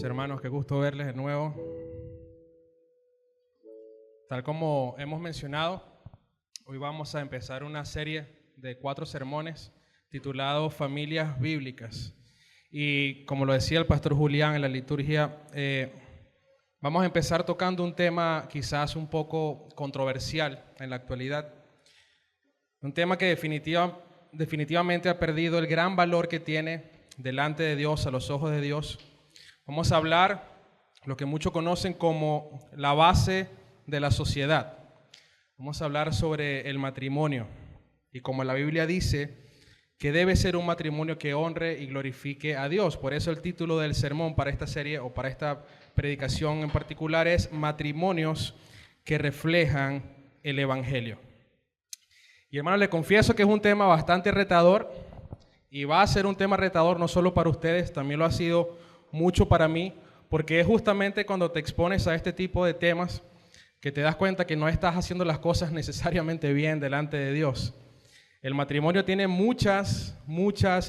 Hermanos, qué gusto verles de nuevo. Tal como hemos mencionado, hoy vamos a empezar una serie de 4 sermones titulado Familias Bíblicas. Y como lo decía el pastor Julián en la liturgia, vamos a empezar tocando un tema quizás un poco controversial en la actualidad. Un tema que definitivamente ha perdido el gran valor que tiene delante de Dios, a los ojos de Dios. Vamos a hablar lo que muchos conocen como la base de la sociedad. Vamos a hablar sobre el matrimonio y como la Biblia dice que debe ser un matrimonio que honre y glorifique a Dios. Por eso el título del sermón para esta serie o para esta predicación en particular es Matrimonios que reflejan el Evangelio. Y hermanos, les confieso que es un tema bastante retador y va a ser un tema retador no solo para ustedes, también lo ha sido mucho para mí, porque es justamente cuando te expones a este tipo de temas que te das cuenta que no estás haciendo las cosas necesariamente bien delante de Dios. El matrimonio tiene muchas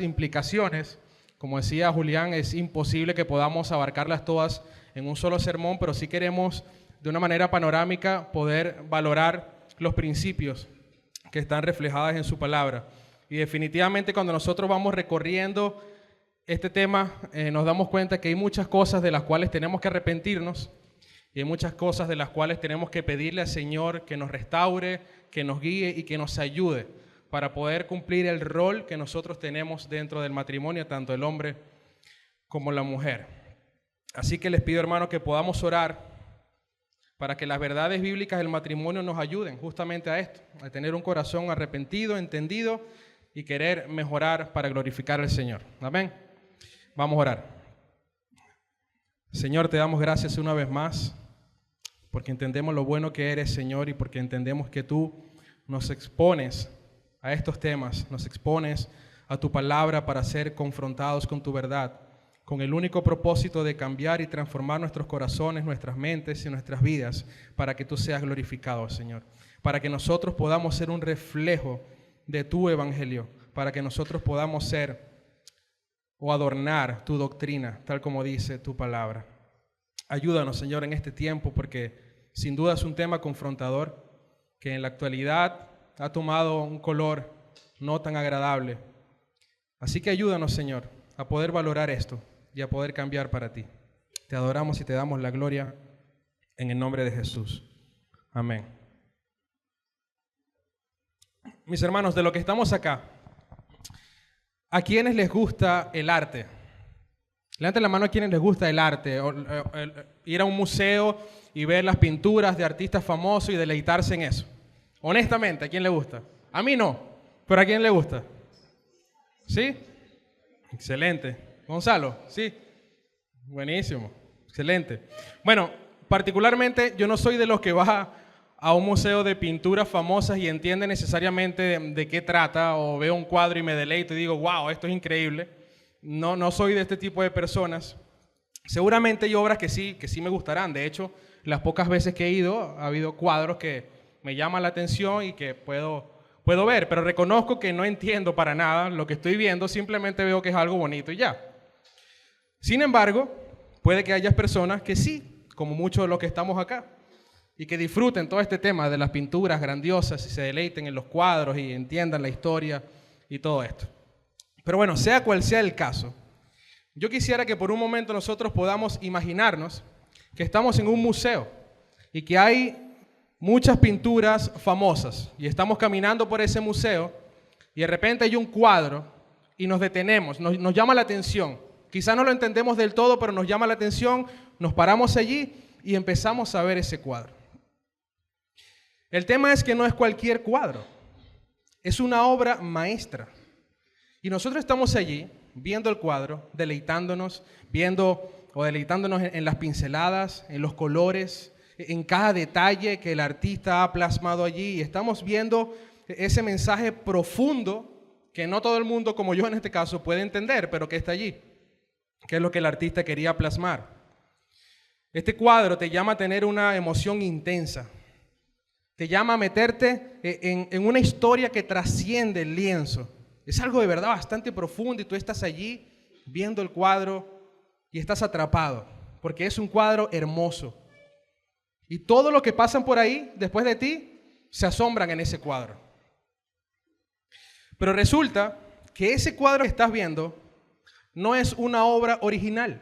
implicaciones. Como decía Julián, es imposible que podamos abarcarlas todas en un solo sermón, pero sí queremos de una manera panorámica poder valorar los principios que están reflejados en su palabra. Y definitivamente cuando nosotros vamos recorriendo este tema, nos damos cuenta que hay muchas cosas de las cuales tenemos que arrepentirnos y hay muchas cosas de las cuales tenemos que pedirle al Señor que nos restaure, que nos guíe y que nos ayude para poder cumplir el rol que nosotros tenemos dentro del matrimonio, tanto el hombre como la mujer. Así que les pido, hermanos, que podamos orar para que las verdades bíblicas del matrimonio nos ayuden justamente a esto, a tener un corazón arrepentido, entendido y querer mejorar para glorificar al Señor. Amén. Vamos a orar. Señor, te damos gracias una vez más porque entendemos lo bueno que eres, Señor, y porque entendemos que tú nos expones a estos temas, nos expones a tu palabra para ser confrontados con tu verdad, con el único propósito de cambiar y transformar nuestros corazones, nuestras mentes y nuestras vidas para que tú seas glorificado, Señor, para que nosotros podamos ser un reflejo de tu evangelio, para que nosotros podamos ser o adornar tu doctrina, tal como dice tu palabra. Ayúdanos, Señor, en este tiempo, porque sin duda es un tema confrontador, que en la actualidad ha tomado un color no tan agradable. Así que ayúdanos, Señor, a poder valorar esto y a poder cambiar para ti. Te adoramos y te damos la gloria en el nombre de Jesús. Amén. Mis hermanos, de lo que estamos acá, ¿a quiénes les gusta el arte? Levanten la mano a quienes les gusta el arte, ir a un museo y ver las pinturas de artistas famosos y deleitarse en eso. Honestamente, ¿a quién le gusta? A mí no, pero ¿a quién le gusta? ¿Sí? Excelente. Gonzalo, ¿sí? Buenísimo, excelente. Bueno, particularmente yo no soy de los que va a un museo de pinturas famosas y entiende necesariamente de qué trata, o veo un cuadro y me deleito y digo, wow, esto es increíble. No soy de este tipo de personas. Seguramente hay obras que sí me gustarán. De hecho, las pocas veces que he ido, ha habido cuadros que me llaman la atención y que puedo ver, pero reconozco que no entiendo para nada lo que estoy viendo, simplemente veo que es algo bonito y ya. Sin embargo, puede que haya personas que sí, como muchos de los que estamos acá, y que disfruten todo este tema de las pinturas grandiosas y se deleiten en los cuadros y entiendan la historia y todo esto. Pero bueno, sea cual sea el caso, yo quisiera que por un momento nosotros podamos imaginarnos que estamos en un museo y que hay muchas pinturas famosas y estamos caminando por ese museo y de repente hay un cuadro y nos detenemos, nos llama la atención. Quizás no lo entendemos del todo, pero nos llama la atención, nos paramos allí y empezamos a ver ese cuadro. El tema es que no es cualquier cuadro, es una obra maestra. Y nosotros estamos allí viendo el cuadro, deleitándonos en las pinceladas, en los colores, en cada detalle que el artista ha plasmado allí. Y estamos viendo ese mensaje profundo que no todo el mundo, como yo en este caso, puede entender, pero que está allí, que es lo que el artista quería plasmar. Este cuadro te llama a tener una emoción intensa. Te llama a meterte en una historia que trasciende el lienzo. Es algo de verdad bastante profundo y tú estás allí viendo el cuadro y estás atrapado. porque es un cuadro hermoso. Y todo lo que pasan por ahí, después de ti, se asombran en ese cuadro. Pero resulta que ese cuadro que estás viendo no es una obra original,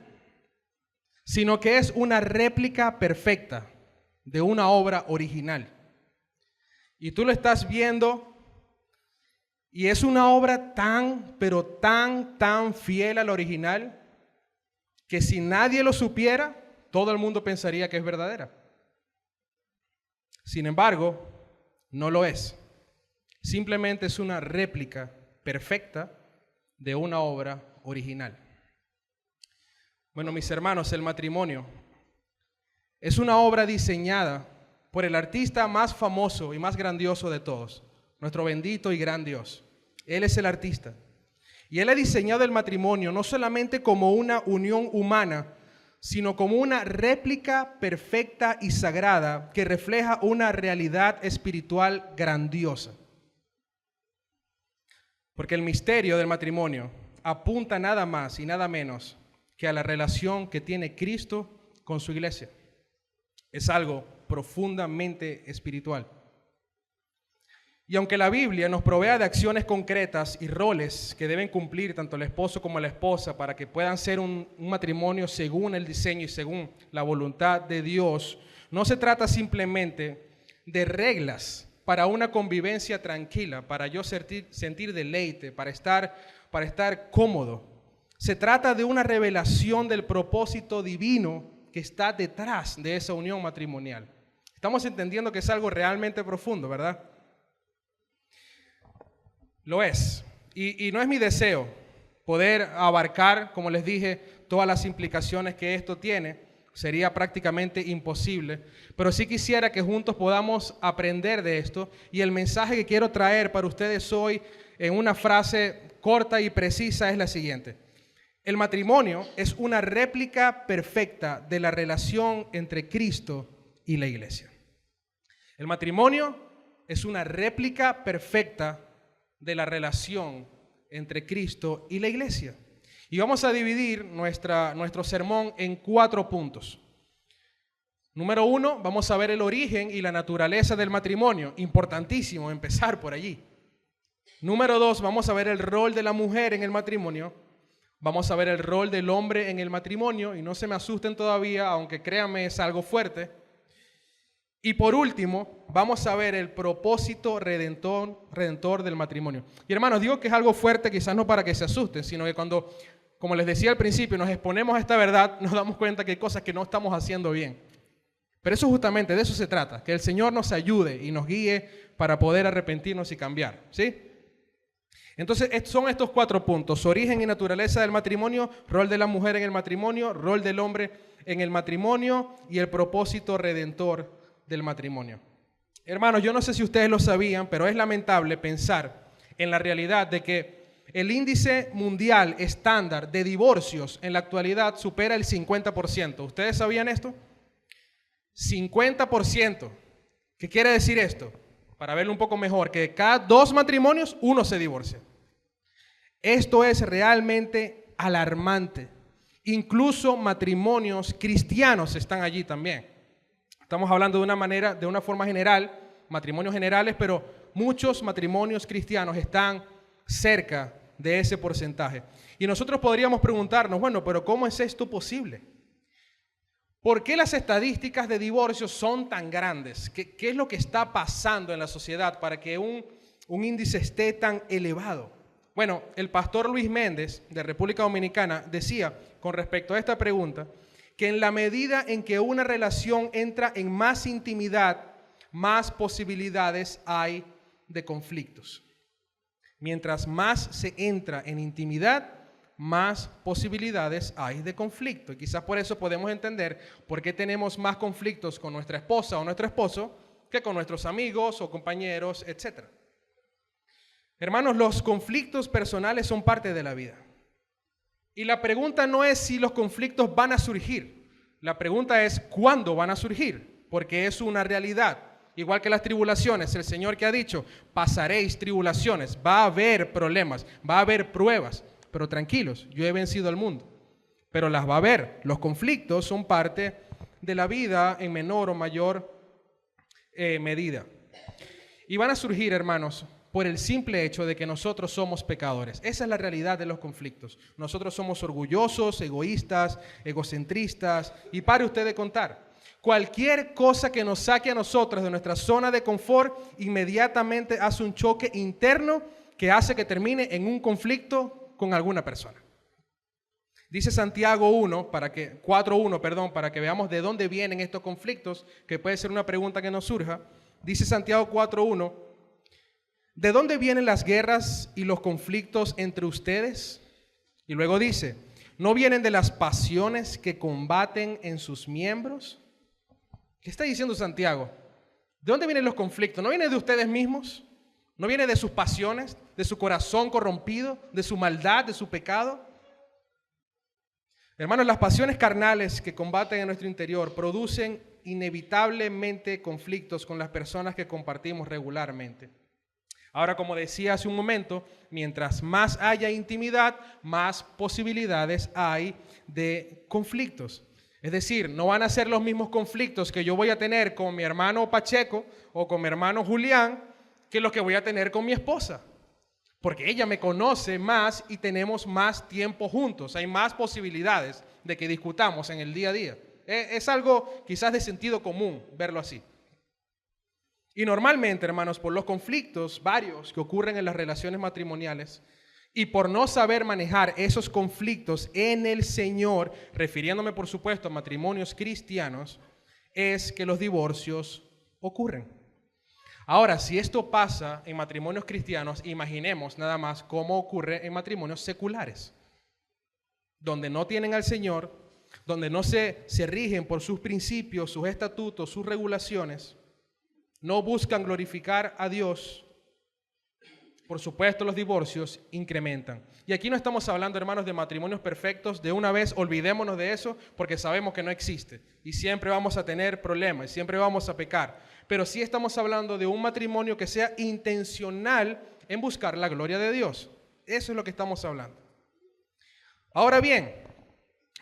sino que es una réplica perfecta de una obra original. Y tú lo estás viendo y es una obra tan, pero tan fiel al original que si nadie lo supiera, todo el mundo pensaría que es verdadera. Sin embargo, no lo es. Simplemente es una réplica perfecta de una obra original. Bueno, mis hermanos, el matrimonio es una obra diseñada por el artista más famoso y más grandioso de todos, nuestro bendito y gran Dios. Él es el artista. Y Él ha diseñado el matrimonio no solamente como una unión humana, sino como una réplica perfecta y sagrada que refleja una realidad espiritual grandiosa. Porque el misterio del matrimonio apunta nada más y nada menos que a la relación que tiene Cristo con su iglesia. Es algo profundamente espiritual. Y aunque la Biblia nos provea de acciones concretas y roles que deben cumplir tanto el esposo como la esposa para que puedan ser un matrimonio según el diseño y según la voluntad de Dios, no se trata simplemente de reglas para una convivencia tranquila, para yo sentir deleite, para estar cómodo. Se trata de una revelación del propósito divino que está detrás de esa unión matrimonial. Estamos entendiendo que es algo realmente profundo, ¿verdad? Lo es. Y no es mi deseo poder abarcar, como les dije, todas las implicaciones que esto tiene. Sería prácticamente imposible. Pero sí quisiera que juntos podamos aprender de esto. Y el mensaje que quiero traer para ustedes hoy en una frase corta y precisa es la siguiente. El matrimonio es una réplica perfecta de la relación entre Cristo y la iglesia. El matrimonio es una réplica perfecta de la relación entre Cristo y la iglesia. Y vamos a dividir nuestro sermón en 4 puntos. Número 1, vamos a ver el origen y la naturaleza del matrimonio. Importantísimo empezar por allí. Número 2, vamos a ver el rol de la mujer en el matrimonio. Vamos a ver el rol del hombre en el matrimonio. Y no se me asusten todavía, aunque créanme es algo fuerte. Y por último, vamos a ver el propósito redentor del matrimonio. Y hermanos, digo que es algo fuerte, quizás no para que se asusten, sino que cuando, como les decía al principio, nos exponemos a esta verdad, nos damos cuenta que hay cosas que no estamos haciendo bien. Pero eso justamente, de eso se trata, que el Señor nos ayude y nos guíe para poder arrepentirnos y cambiar, ¿sí? Entonces, son estos 4 puntos: origen y naturaleza del matrimonio, rol de la mujer en el matrimonio, rol del hombre en el matrimonio y el propósito redentor del matrimonio. Hermanos, yo no sé si ustedes lo sabían, pero es lamentable pensar en la realidad de que el índice mundial estándar de divorcios en la actualidad supera el 50%. ¿Ustedes sabían esto? 50%. ¿Qué quiere decir esto? Para verlo un poco mejor, que de cada 2 matrimonios, 1 se divorcia. Esto es realmente alarmante. Incluso matrimonios cristianos están allí también. Estamos hablando de una forma general, matrimonios generales, pero muchos matrimonios cristianos están cerca de ese porcentaje. Y nosotros podríamos preguntarnos, bueno, pero ¿cómo es esto posible? ¿Por qué las estadísticas de divorcios son tan grandes? ¿Qué es lo que está pasando en la sociedad para que un índice esté tan elevado? Bueno, el pastor Luis Méndez de República Dominicana decía con respecto a esta pregunta que en la medida en que una relación entra en más intimidad, más posibilidades hay de conflictos. Mientras más se entra en intimidad, más posibilidades hay de conflicto. Y quizás por eso podemos entender por qué tenemos más conflictos con nuestra esposa o nuestro esposo que con nuestros amigos o compañeros, etc. Hermanos, los conflictos personales son parte de la vida. Y la pregunta no es si los conflictos van a surgir. La pregunta es cuándo van a surgir, porque es una realidad. Igual que las tribulaciones, el Señor que ha dicho, pasaréis tribulaciones, va a haber problemas, va a haber pruebas, pero tranquilos, yo he vencido al mundo. pero las va a haber. Los conflictos son parte de la vida en menor o mayor medida. Y van a surgir, hermanos, por el simple hecho de que nosotros somos pecadores. Esa es la realidad de los conflictos. Nosotros somos orgullosos, egoístas, egocentristas, y pare usted de contar. Cualquier cosa que nos saque a nosotros de nuestra zona de confort, inmediatamente hace un choque interno que hace que termine en un conflicto con alguna persona. Dice Santiago 4:1, para que veamos de dónde vienen estos conflictos, que puede ser una pregunta que nos surja. Dice Santiago 4:1, ¿de dónde vienen las guerras y los conflictos entre ustedes? Y luego dice, ¿no vienen de las pasiones que combaten en sus miembros? ¿Qué está diciendo Santiago? ¿De dónde vienen los conflictos? ¿No vienen de ustedes mismos? ¿No viene de sus pasiones, de su corazón corrompido, de su maldad, de su pecado? Hermanos, las pasiones carnales que combaten en nuestro interior producen inevitablemente conflictos con las personas que compartimos regularmente. Ahora, como decía hace un momento, mientras más haya intimidad, más posibilidades hay de conflictos. Es decir, no van a ser los mismos conflictos que yo voy a tener con mi hermano Pacheco o con mi hermano Julián que los que voy a tener con mi esposa. Porque ella me conoce más y tenemos más tiempo juntos. Hay más posibilidades de que discutamos en el día a día. Es algo quizás de sentido común verlo así. Y normalmente, hermanos, por los conflictos varios que ocurren en las relaciones matrimoniales y por no saber manejar esos conflictos en el Señor, refiriéndome por supuesto a matrimonios cristianos, es que los divorcios ocurren. Ahora, si esto pasa en matrimonios cristianos, imaginemos nada más cómo ocurre en matrimonios seculares, donde no tienen al Señor, donde no se rigen por sus principios, sus estatutos, sus regulaciones, no buscan glorificar a Dios. Por supuesto, los divorcios incrementan. Y aquí no estamos hablando, hermanos, de matrimonios perfectos. De una vez olvidémonos de eso porque sabemos que no existe. Y siempre vamos a tener problemas, y siempre vamos a pecar. Pero sí estamos hablando de un matrimonio que sea intencional en buscar la gloria de Dios. Eso es lo que estamos hablando. Ahora bien,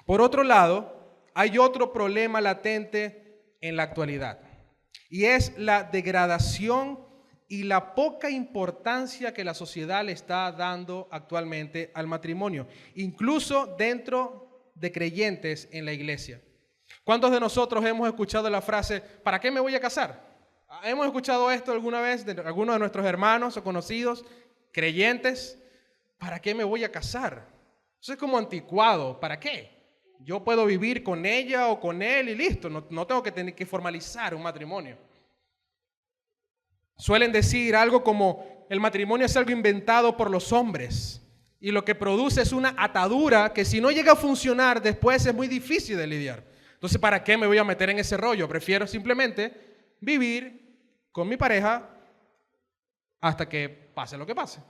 por otro lado, hay otro problema latente en la actualidad. Y es la degradación y la poca importancia que la sociedad le está dando actualmente al matrimonio, incluso dentro de creyentes en la iglesia. ¿Cuántos de nosotros hemos escuchado la frase, ¿para qué me voy a casar? ¿Hemos escuchado esto alguna vez de algunos de nuestros hermanos o conocidos, creyentes? ¿Para qué me voy a casar? Eso es como anticuado. ¿Para qué? Yo puedo vivir con ella o con él y listo. No tengo que tener que formalizar un matrimonio. Suelen decir algo como, el matrimonio es algo inventado por los hombres y lo que produce es una atadura que si no llega a funcionar después es muy difícil de lidiar. Entonces, ¿para qué me voy a meter en ese rollo? Prefiero simplemente vivir con mi pareja hasta que pase lo que pase.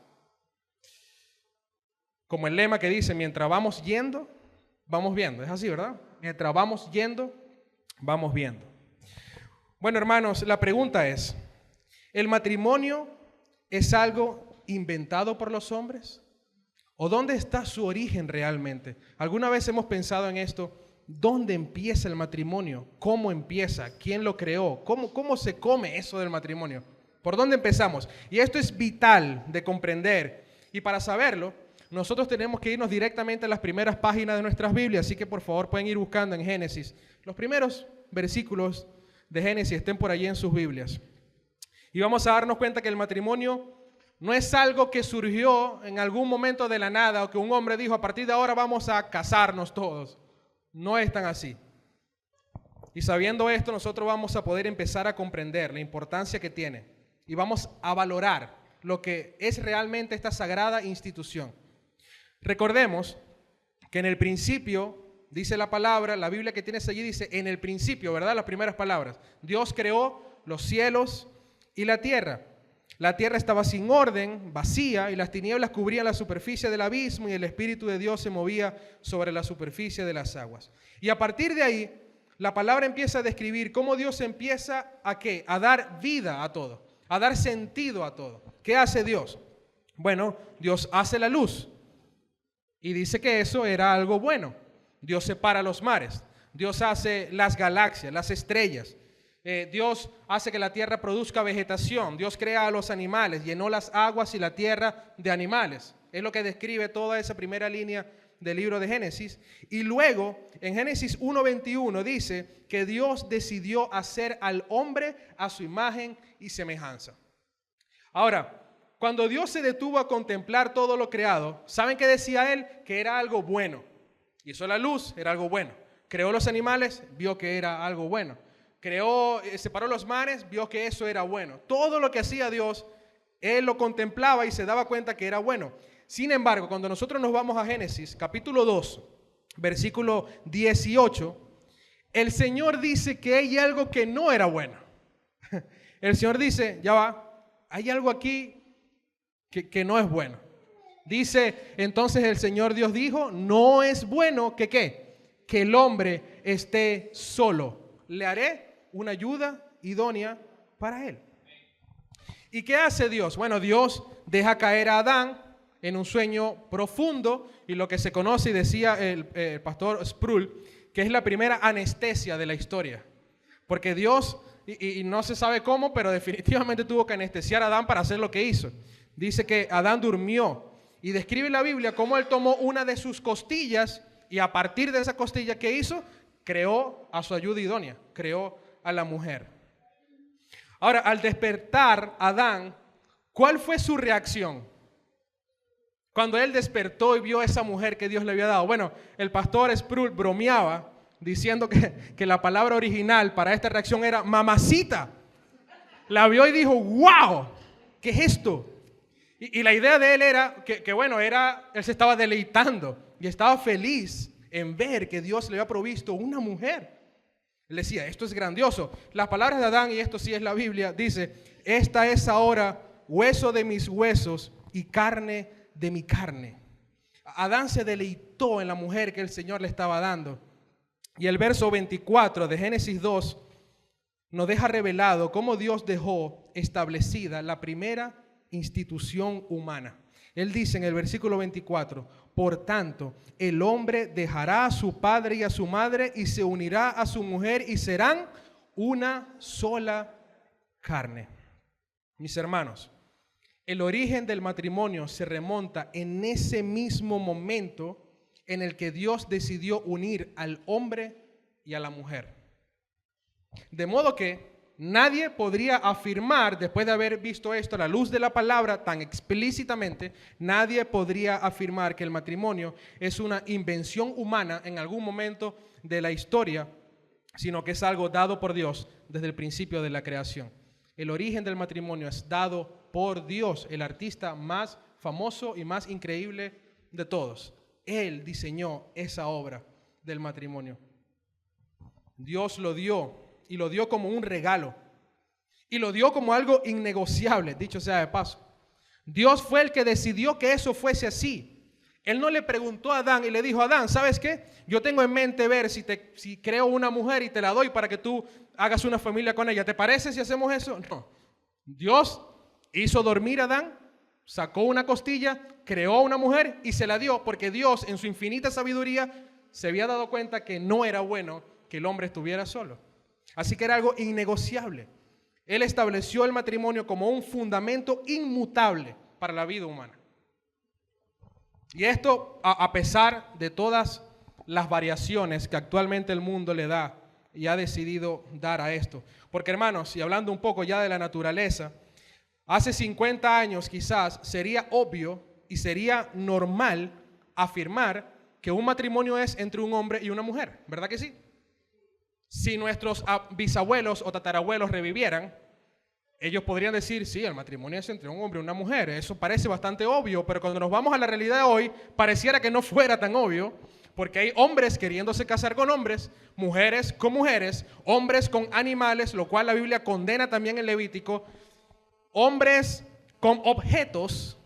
Como el lema que dice, mientras vamos yendo, vamos viendo. Es así, ¿verdad? Mientras vamos yendo, vamos viendo. Bueno, hermanos, la pregunta es, ¿el matrimonio es algo inventado por los hombres? ¿O dónde está su origen realmente? ¿Alguna vez hemos pensado en esto? ¿Dónde empieza el matrimonio? ¿Cómo empieza? ¿Quién lo creó? ¿Cómo se come eso del matrimonio? ¿Por dónde empezamos? Y esto es vital de comprender. Y para saberlo, nosotros tenemos que irnos directamente a las primeras páginas de nuestras Biblias. Así que por favor pueden ir buscando en Génesis. Los primeros versículos de Génesis estén por allí en sus Biblias. Y vamos a darnos cuenta que el matrimonio no es algo que surgió en algún momento de la nada o que un hombre dijo, a partir de ahora vamos a casarnos todos. No es tan así. Y sabiendo esto, nosotros vamos a poder empezar a comprender la importancia que tiene y vamos a valorar lo que es realmente esta sagrada institución. Recordemos que en el principio, dice la palabra, la Biblia que tienes allí dice, en el principio, ¿verdad? Las primeras palabras. Dios creó los cielos y la tierra. La tierra estaba sin orden, vacía, y las tinieblas cubrían la superficie del abismo, y el Espíritu de Dios se movía sobre la superficie de las aguas. Y a partir de ahí, la palabra empieza a describir cómo Dios empieza ¿a qué? A dar vida a todo, a dar sentido a todo. ¿Qué hace Dios? Bueno, Dios hace la luz, y dice que eso era algo bueno. Dios separa los mares. Dios hace las galaxias, las estrellas. Dios hace que la tierra produzca vegetación. Dios crea a los animales, llenó las aguas y la tierra de animales. Es lo que describe toda esa primera línea del libro de Génesis. Y luego, en Génesis 1:21 dice que Dios decidió hacer al hombre a su imagen y semejanza. Ahora, cuando Dios se detuvo a contemplar todo lo creado, ¿saben qué decía él? Que era algo bueno. Hizo la luz, era algo bueno. Creó los animales, vio que era algo bueno. Separó los mares, vio que eso era bueno. Todo lo que hacía Dios, él lo contemplaba y se daba cuenta que era bueno. Sin embargo, cuando nosotros nos vamos a Génesis, capítulo 2, versículo 18, el Señor dice que hay algo que no era bueno. El Señor dice, ya va, hay algo aquí que no es bueno. Dice, entonces el Señor Dios dijo, no es bueno que ¿qué? Que el hombre esté solo. Le haré una ayuda idónea para él. ¿Y qué hace Dios? Bueno, Dios deja caer a Adán en un sueño profundo y lo que se conoce, y decía el pastor Sproul, que es la primera anestesia de la historia. Porque Dios, y no se sabe cómo, pero definitivamente tuvo que anestesiar a Adán para hacer lo que hizo. Dice que Adán durmió y describe la Biblia cómo él tomó una de sus costillas y a partir de esa costilla que hizo, creó a su ayuda idónea, creó a la mujer. Ahora, al despertar Adán, ¿cuál fue su reacción? Cuando él despertó y vio a esa mujer que Dios le había dado. Bueno, el pastor Sproul bromeaba diciendo que la palabra original para esta reacción era mamacita. La vio y dijo, wow, ¿qué es esto? Y la idea de él era él se estaba deleitando y estaba feliz en ver que Dios le había provisto una mujer. Él decía, esto es grandioso. Las palabras de Adán, y esto sí es la Biblia, dice, esta es ahora hueso de mis huesos y carne de mi carne. Adán se deleitó en la mujer que el Señor le estaba dando. Y el verso 24 de Génesis 2 nos deja revelado cómo Dios dejó establecida la primera institución humana. Él dice en el versículo 24, por tanto, el hombre dejará a su padre y a su madre y se unirá a su mujer y serán una sola carne. Mis hermanos, el origen del matrimonio se remonta en ese mismo momento en el que Dios decidió unir al hombre y a la mujer. De modo que nadie podría afirmar, después de haber visto esto a la luz de la palabra tan explícitamente, nadie podría afirmar que el matrimonio es una invención humana en algún momento de la historia, sino que es algo dado por Dios desde el principio de la creación. El origen del matrimonio es dado por Dios, el artista más famoso y más increíble de todos. Él diseñó esa obra del matrimonio. Dios lo dio. Y lo dio como un regalo. Y lo dio como algo innegociable, dicho sea de paso. Dios fue el que decidió que eso fuese así. Él no le preguntó a Adán y le dijo, Adán, ¿sabes qué? Yo tengo en mente ver si creo una mujer y te la doy para que tú hagas una familia con ella. ¿Te parece si hacemos eso? No. Dios hizo dormir a Adán, sacó una costilla, creó una mujer y se la dio porque Dios en su infinita sabiduría se había dado cuenta que no era bueno que el hombre estuviera solo. Así que era algo innegociable. Él estableció el matrimonio como un fundamento inmutable para la vida humana. Y esto a pesar de todas las variaciones que actualmente el mundo le da y ha decidido dar a esto. Porque hermanos, y hablando un poco ya de la naturaleza, hace 50 años quizás sería obvio y sería normal afirmar que un matrimonio es entre un hombre y una mujer, ¿verdad que sí? Si nuestros bisabuelos o tatarabuelos revivieran, ellos podrían decir, sí, el matrimonio es entre un hombre y una mujer. Eso parece bastante obvio, pero cuando nos vamos a la realidad de hoy, pareciera que no fuera tan obvio, porque hay hombres queriéndose casar con hombres, mujeres con mujeres, hombres con animales, lo cual la Biblia condena también en Levítico, hombres con objetos,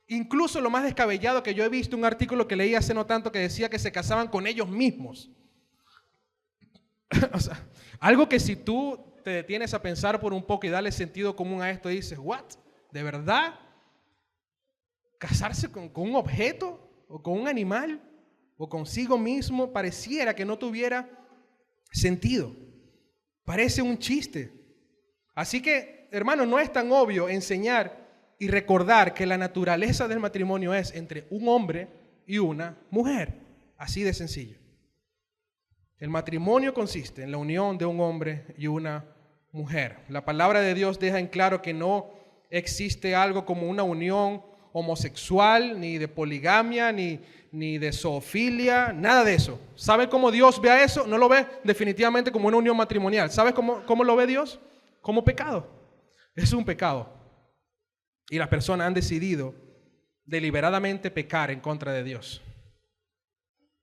incluso lo más descabellado que yo he visto, un artículo que leí hace no tanto que decía que se casaban con ellos mismos. O sea, algo que si tú te detienes a pensar por un poco y darle sentido común a esto, dices, ¿what? ¿De verdad? ¿Casarse con un objeto o con un animal? o consigo mismo pareciera que no tuviera sentido. Parece un chiste. Así que, hermano, no es tan obvio enseñar y recordar que la naturaleza del matrimonio es entre un hombre y una mujer. Así de sencillo. El matrimonio consiste en la unión de un hombre y una mujer. La palabra de Dios deja en claro que no existe algo como una unión homosexual, ni de poligamia, ni de zoofilia, nada de eso. ¿Sabe cómo Dios ve a eso? No lo ve definitivamente como una unión matrimonial. ¿Sabe cómo lo ve Dios? Como pecado. Es un pecado. Y las personas han decidido deliberadamente pecar en contra de Dios.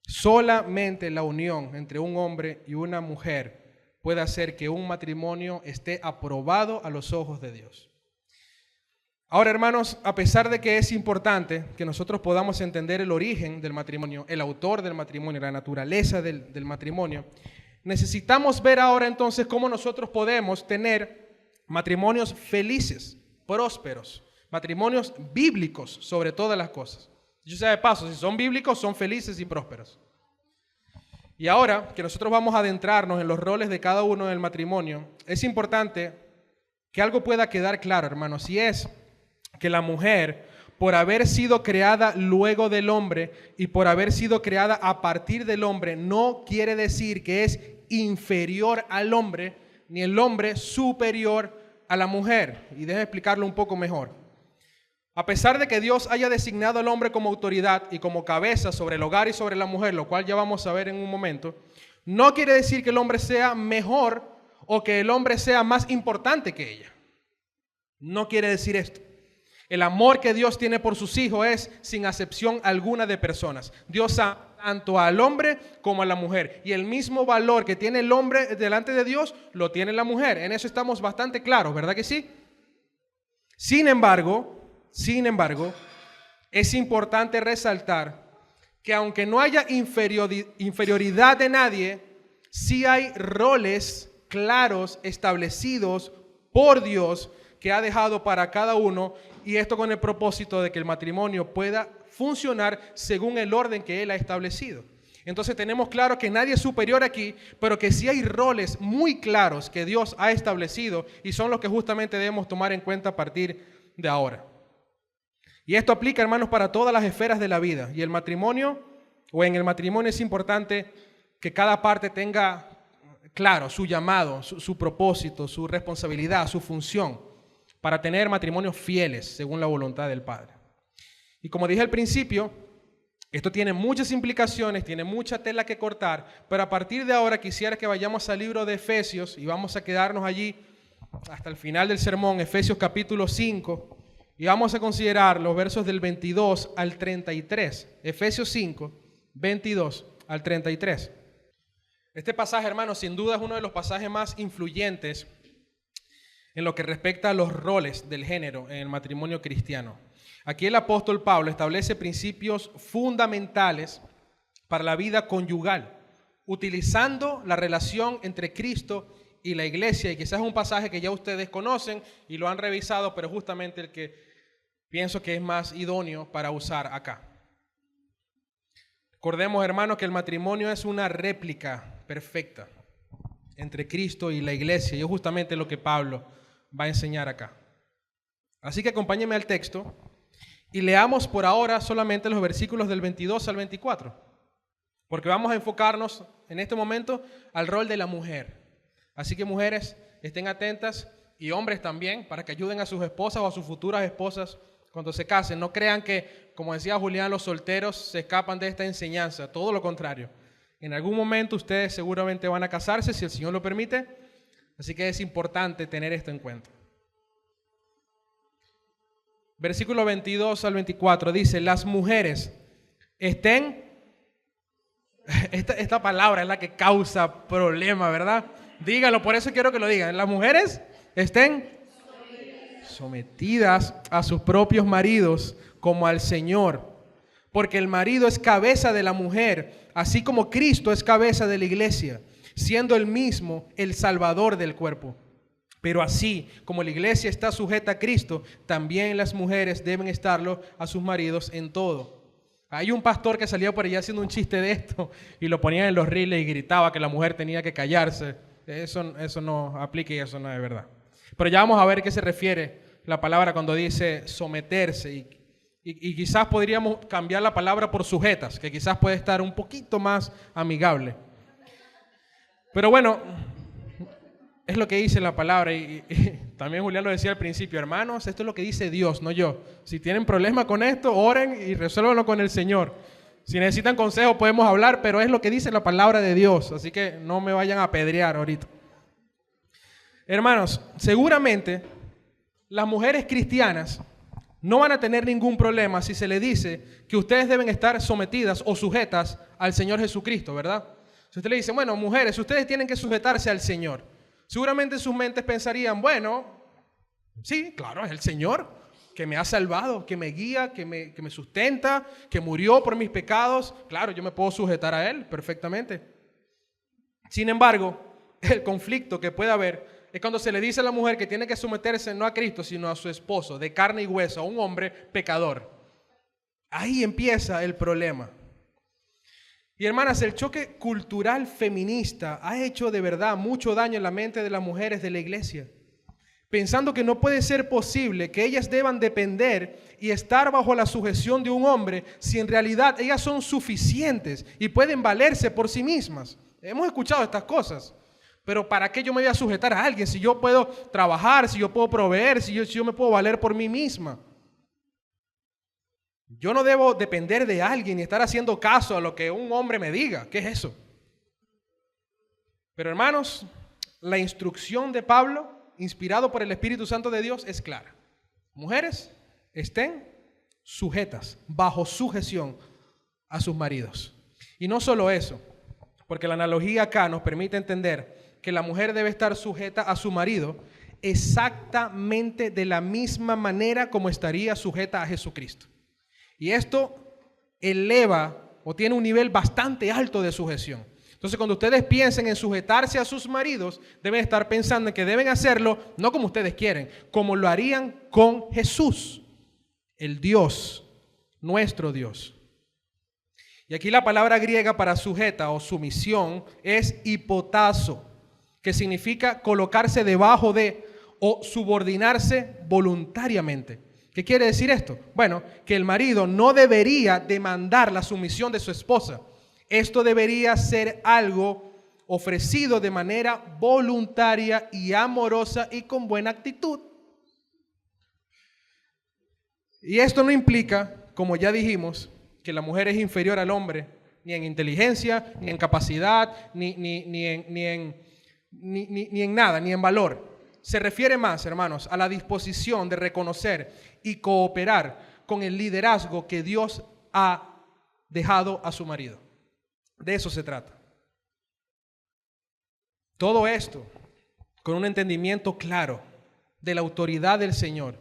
Solamente la unión entre un hombre y una mujer puede hacer que un matrimonio esté aprobado a los ojos de Dios. Ahora, hermanos, a pesar de que es importante que nosotros podamos entender el origen del matrimonio, el autor del matrimonio, la naturaleza del matrimonio, necesitamos ver ahora entonces cómo nosotros podemos tener matrimonios felices, prósperos, matrimonios bíblicos sobre todas las cosas. Yo sé de paso, si son bíblicos, son felices y prósperos. Y ahora que nosotros vamos a adentrarnos en los roles de cada uno del matrimonio, es importante que algo pueda quedar claro, hermanos, y es que la mujer, por haber sido creada luego del hombre y por haber sido creada a partir del hombre, no quiere decir que es inferior al hombre, ni el hombre superior a la mujer. Y déjeme explicarlo un poco mejor. A pesar de que Dios haya designado al hombre como autoridad y como cabeza sobre el hogar y sobre la mujer, lo cual ya vamos a ver en un momento, no quiere decir que el hombre sea mejor o que el hombre sea más importante que ella. No quiere decir esto. El amor que Dios tiene por sus hijos es sin acepción alguna de personas. Dios ama tanto al hombre como a la mujer. Y el mismo valor que tiene el hombre delante de Dios, lo tiene la mujer. En eso estamos bastante claros, ¿verdad que sí? Sin embargo, es importante resaltar que aunque no haya inferioridad de nadie, sí hay roles claros establecidos por Dios que ha dejado para cada uno, y esto con el propósito de que el matrimonio pueda funcionar según el orden que Él ha establecido. Entonces tenemos claro que nadie es superior aquí, pero que sí hay roles muy claros que Dios ha establecido y son los que justamente debemos tomar en cuenta a partir de ahora. Y esto aplica, hermanos, para todas las esferas de la vida. Y el matrimonio, o en el matrimonio es importante que cada parte tenga claro su llamado, su propósito, su responsabilidad, su función, para tener matrimonios fieles según la voluntad del Padre. Y como dije al principio, esto tiene muchas implicaciones, tiene mucha tela que cortar, pero a partir de ahora quisiera que vayamos al libro de Efesios y vamos a quedarnos allí hasta el final del sermón, Efesios capítulo 5, y vamos a considerar los versos del 22 al 33. Efesios 5, 22 al 33. Este pasaje, hermanos, sin duda es uno de los pasajes más influyentes en lo que respecta a los roles del género en el matrimonio cristiano. Aquí el apóstol Pablo establece principios fundamentales para la vida conyugal, utilizando la relación entre Cristo y la iglesia, y quizás es un pasaje que ya ustedes conocen y lo han revisado, pero justamente el que pienso que es más idóneo para usar acá. Recordemos, hermanos, que el matrimonio es una réplica perfecta entre Cristo y la iglesia, y es justamente lo que Pablo va a enseñar acá. Así que acompáñenme al texto y leamos por ahora solamente los versículos del 22 al 24, porque vamos a enfocarnos en este momento al rol de la mujer. Así que mujeres, estén atentas, y hombres también, para que ayuden a sus esposas o a sus futuras esposas cuando se casen. No crean que, como decía Julián, los solteros se escapan de esta enseñanza, todo lo contrario. En algún momento ustedes seguramente van a casarse, si el Señor lo permite. Así que es importante tener esto en cuenta. Versículo 22 al 24 dice: las mujeres estén... Esta palabra es la que causa problema, ¿verdad? Dígalo, por eso quiero que lo digan. Las mujeres estén sometidas a sus propios maridos como al Señor, porque el marido es cabeza de la mujer, así como Cristo es cabeza de la iglesia, siendo él mismo el Salvador del cuerpo. Pero así como la iglesia está sujeta a Cristo, también las mujeres deben estarlo a sus maridos en todo. Hay un pastor que salía por allá haciendo un chiste de esto y lo ponía en los reels y gritaba que la mujer tenía que callarse. Eso no aplica y eso no es verdad. Pero ya vamos a ver qué se refiere la palabra cuando dice someterse. Y quizás podríamos cambiar la palabra por sujetas, que quizás puede estar un poquito más amigable. Pero bueno, es lo que dice la palabra. Y también Julián lo decía al principio, hermanos, esto es lo que dice Dios, no yo. Si tienen problema con esto, oren y resuélvanlo con el Señor. Si necesitan consejo podemos hablar, pero es lo que dice la palabra de Dios. Así que no me vayan a apedrear ahorita. Hermanos, seguramente las mujeres cristianas no van a tener ningún problema si se les dice que ustedes deben estar sometidas o sujetas al Señor Jesucristo, ¿verdad? Si usted le dice, bueno, mujeres, ustedes tienen que sujetarse al Señor. Seguramente sus mentes pensarían, bueno, sí, claro, es el Señor que me ha salvado, que me guía, que me sustenta, que murió por mis pecados. Claro, yo me puedo sujetar a Él perfectamente. Sin embargo, el conflicto que puede haber es cuando se le dice a la mujer que tiene que someterse no a Cristo, sino a su esposo, de carne y hueso, a un hombre pecador. Ahí empieza el problema. Y hermanas, el choque cultural feminista ha hecho de verdad mucho daño en la mente de las mujeres de la iglesia, pensando que no puede ser posible que ellas deban depender y estar bajo la sujeción de un hombre si en realidad ellas son suficientes y pueden valerse por sí mismas. Hemos escuchado estas cosas. Pero ¿para qué yo me voy a sujetar a alguien si yo puedo trabajar, si yo puedo proveer, si yo me puedo valer por mí misma? Yo no debo depender de alguien y estar haciendo caso a lo que un hombre me diga. ¿Qué es eso? Pero hermanos, la instrucción de Pablo, inspirado por el Espíritu Santo de Dios, es clara. Mujeres, estén sujetas, bajo sujeción a sus maridos. Y no solo eso, porque la analogía acá nos permite entender que la mujer debe estar sujeta a su marido exactamente de la misma manera como estaría sujeta a Jesucristo. Y esto eleva o tiene un nivel bastante alto de sujeción. Entonces, cuando ustedes piensen en sujetarse a sus maridos, deben estar pensando en que deben hacerlo no como ustedes quieren, como lo harían con Jesús, el Dios, nuestro Dios. Y aquí la palabra griega para sujeta o sumisión es hipotazo, que significa colocarse debajo de o subordinarse voluntariamente. ¿Qué quiere decir esto? Bueno, que el marido no debería demandar la sumisión de su esposa. Esto debería ser algo ofrecido de manera voluntaria y amorosa y con buena actitud. Y esto no implica, como ya dijimos, que la mujer es inferior al hombre, ni en inteligencia, ni en capacidad, ni en nada, ni en valor. Se refiere más, hermanos, a la disposición de reconocer y cooperar con el liderazgo que Dios ha dejado a su marido. De eso se trata. Todo esto con un entendimiento claro de la autoridad del Señor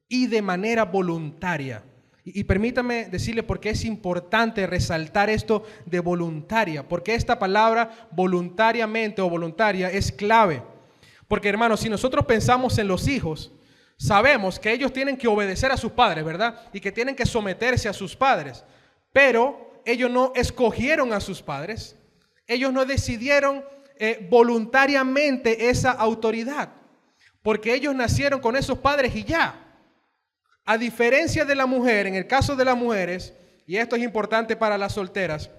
y de manera voluntaria. Y permítame decirle por qué es importante resaltar esto de voluntaria, porque esta palabra voluntariamente o voluntaria es clave. Porque hermanos, si nosotros pensamos en los hijos, sabemos que ellos tienen que obedecer a sus padres, ¿verdad? Y que tienen que someterse a sus padres. Pero ellos no escogieron a sus padres. Ellos no decidieron voluntariamente esa autoridad. Porque ellos nacieron con esos padres y ya. A diferencia de la mujer, en el caso de las mujeres, y esto es importante para las solteras,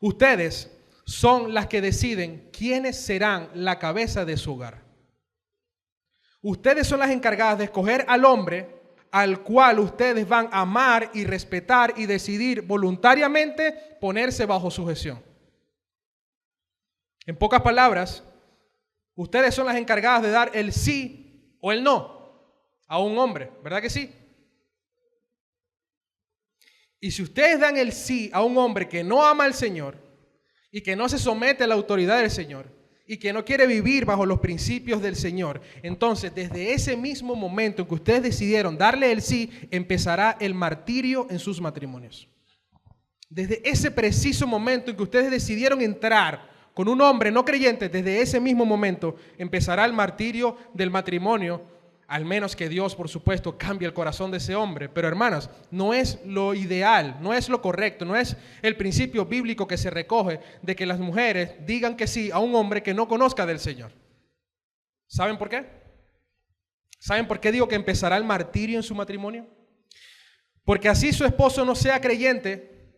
ustedes son las que deciden quiénes serán la cabeza de su hogar. Ustedes son las encargadas de escoger al hombre al cual ustedes van a amar y respetar y decidir voluntariamente ponerse bajo sujeción. En pocas palabras, ustedes son las encargadas de dar el sí o el no a un hombre, ¿verdad que sí? Y si ustedes dan el sí a un hombre que no ama al Señor y que no se somete a la autoridad del Señor y que no quiere vivir bajo los principios del Señor, entonces desde ese mismo momento en que ustedes decidieron darle el sí, empezará el martirio en sus matrimonios. Desde ese preciso momento en que ustedes decidieron entrar con un hombre no creyente, desde ese mismo momento empezará el martirio del matrimonio al menos que Dios, por supuesto, cambie el corazón de ese hombre. Pero hermanas, no es lo ideal, no es lo correcto, no es el principio bíblico que se recoge de que las mujeres digan que sí a un hombre que no conozca del Señor. ¿Saben por qué? ¿Saben por qué digo que empezará el martirio en su matrimonio? Porque así su esposo no sea creyente,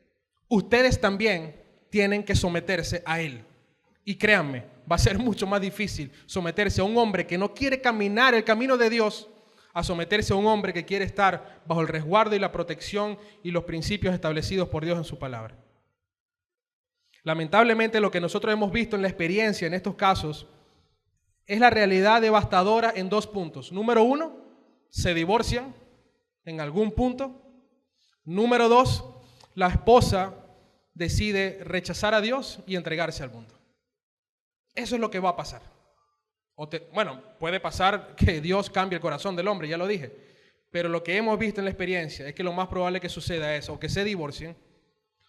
ustedes también tienen que someterse a él. Y créanme, va a ser mucho más difícil someterse a un hombre que no quiere caminar el camino de Dios a someterse a un hombre que quiere estar bajo el resguardo y la protección y los principios establecidos por Dios en su palabra. Lamentablemente, lo que nosotros hemos visto en la experiencia en estos casos es la realidad devastadora en 2 puntos. Número 1, se divorcian en algún punto. Número 2, la esposa decide rechazar a Dios y entregarse al mundo. Eso es lo que va a pasar. Puede pasar que Dios cambie el corazón del hombre, ya lo dije. Pero lo que hemos visto en la experiencia es que lo más probable que suceda es o que se divorcien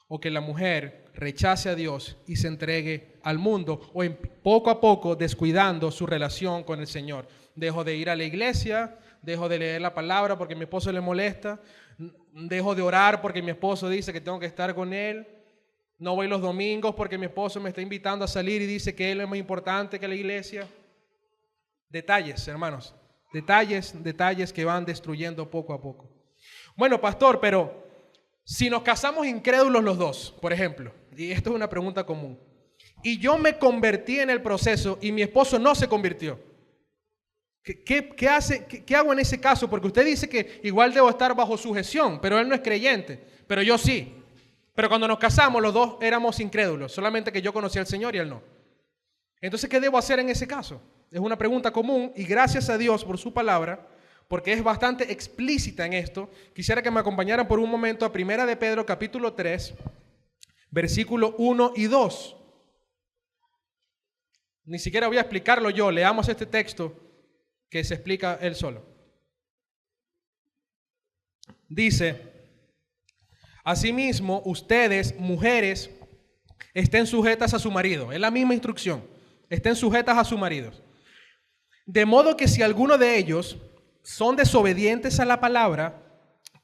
o que la mujer rechace a Dios y se entregue al mundo o poco a poco descuidando su relación con el Señor. Dejo de ir a la iglesia, dejo de leer la palabra porque mi esposo le molesta, dejo de orar porque mi esposo dice que tengo que estar con él. No voy los domingos porque mi esposo me está invitando a salir y dice que él es más importante que la iglesia. Detalles, hermanos. Detalles que van destruyendo poco a poco. Bueno, pastor, pero si nos casamos incrédulos los dos, por ejemplo, y esto es una pregunta común, y yo me convertí en el proceso y mi esposo no se convirtió, ¿qué hago en ese caso? Porque usted dice que igual debo estar bajo sujeción, pero él no es creyente, pero yo sí. Pero cuando nos casamos, los dos éramos incrédulos, solamente que yo conocía al Señor y él no. Entonces, ¿qué debo hacer en ese caso? Es una pregunta común y gracias a Dios por su palabra, porque es bastante explícita en esto. Quisiera que me acompañaran por un momento a 1 de Pedro, capítulo 3, versículo 1 y 2. Ni siquiera voy a explicarlo yo, leamos este texto que se explica él solo. Dice: asimismo, ustedes, mujeres, estén sujetas a su marido. Es la misma instrucción. Estén sujetas a sus maridos. De modo que si alguno de ellos son desobedientes a la palabra,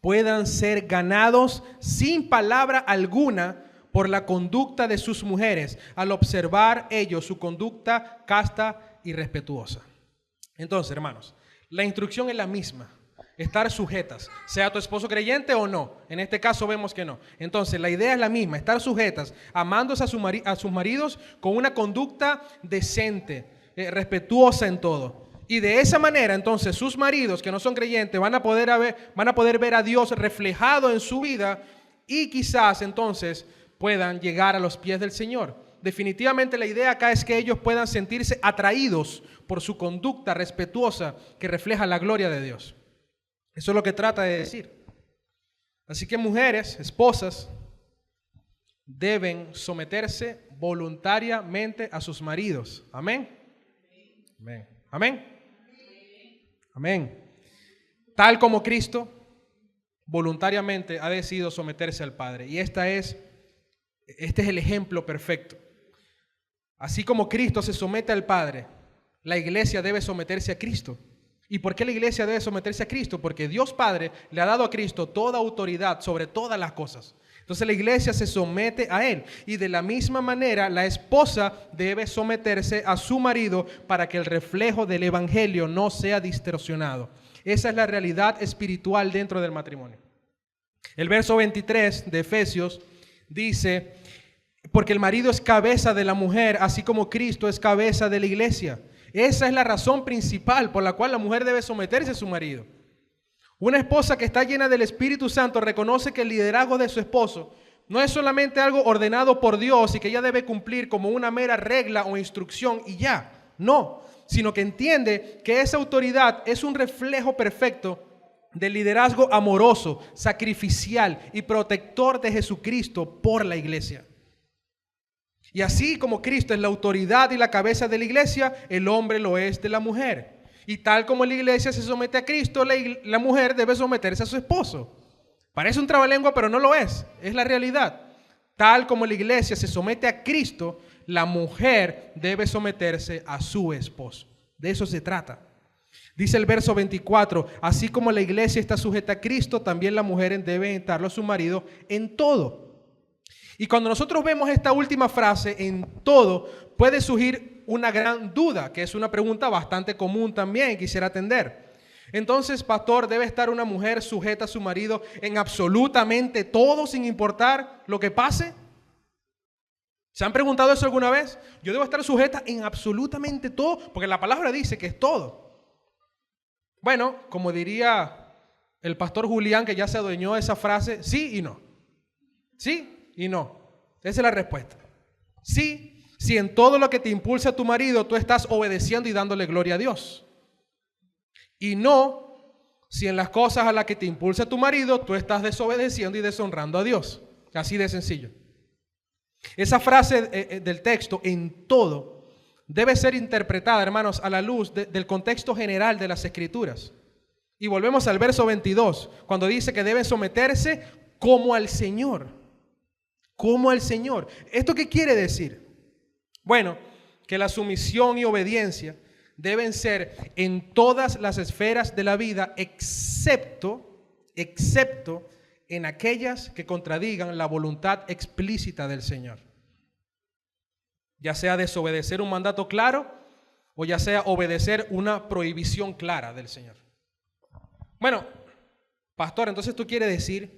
puedan ser ganados sin palabra alguna por la conducta de sus mujeres, al observar ellos su conducta casta y respetuosa. Entonces, hermanos, la instrucción es la misma. Estar sujetas, sea tu esposo creyente o no. En este caso vemos que no. Entonces la idea es la misma, estar sujetas, amándose a sus maridos con una conducta decente, respetuosa en todo. Y de esa manera entonces sus maridos que no son creyentes van a poder ver a Dios reflejado en su vida y quizás entonces puedan llegar a los pies del Señor. Definitivamente la idea acá es que ellos puedan sentirse atraídos por su conducta respetuosa que refleja la gloria de Dios. Eso es lo que trata de decir. Así que mujeres, esposas, deben someterse voluntariamente a sus maridos. Amén. Amén. Amén. Amén. Tal como Cristo voluntariamente ha decidido someterse al Padre. Y este es el ejemplo perfecto. Así como Cristo se somete al Padre, la iglesia debe someterse a Cristo. ¿Y por qué la iglesia debe someterse a Cristo? Porque Dios Padre le ha dado a Cristo toda autoridad sobre todas las cosas. Entonces la iglesia se somete a Él. Y de la misma manera la esposa debe someterse a su marido para que el reflejo del evangelio no sea distorsionado. Esa es la realidad espiritual dentro del matrimonio. El verso 23 de Efesios dice: porque el marido es cabeza de la mujer, así como Cristo es cabeza de la iglesia. Esa es la razón principal por la cual la mujer debe someterse a su marido. Una esposa que está llena del Espíritu Santo reconoce que el liderazgo de su esposo no es solamente algo ordenado por Dios y que ella debe cumplir como una mera regla o instrucción y ya. No, sino que entiende que esa autoridad es un reflejo perfecto del liderazgo amoroso, sacrificial y protector de Jesucristo por la iglesia. Y así como Cristo es la autoridad y la cabeza de la iglesia, el hombre lo es de la mujer. Y tal como la iglesia se somete a Cristo, la mujer debe someterse a su esposo. Parece un trabalengua, pero no lo es. Es la realidad. Tal como la iglesia se somete a Cristo, la mujer debe someterse a su esposo. De eso se trata. Dice el verso 24, así como la iglesia está sujeta a Cristo, también la mujer debe estarlo a su marido en todo. Y cuando nosotros vemos esta última frase, en todo, puede surgir una gran duda, que es una pregunta bastante común también, quisiera atender. Entonces, pastor, ¿debe estar una mujer sujeta a su marido en absolutamente todo, sin importar lo que pase? ¿Se han preguntado eso alguna vez? Yo debo estar sujeta en absolutamente todo, porque la palabra dice que es todo. Bueno, como diría el pastor Julián, que ya se adueñó de esa frase, sí y no. Sí y no. Esa es la respuesta. Sí, si en todo lo que te impulsa a tu marido, tú estás obedeciendo y dándole gloria a Dios. Y no, si en las cosas a las que te impulsa tu marido, tú estás desobedeciendo y deshonrando a Dios. Así de sencillo. Esa frase del texto, en todo, debe ser interpretada, hermanos, a la luz del contexto general de las Escrituras. Y volvemos al verso 22, cuando dice que deben someterse como al Señor. Como al Señor. ¿Esto qué quiere decir? Bueno, que la sumisión y obediencia deben ser en todas las esferas de la vida, excepto en aquellas que contradigan la voluntad explícita del Señor. Ya sea desobedecer un mandato claro o ya sea obedecer una prohibición clara del Señor. Bueno, pastor, entonces tú quieres decir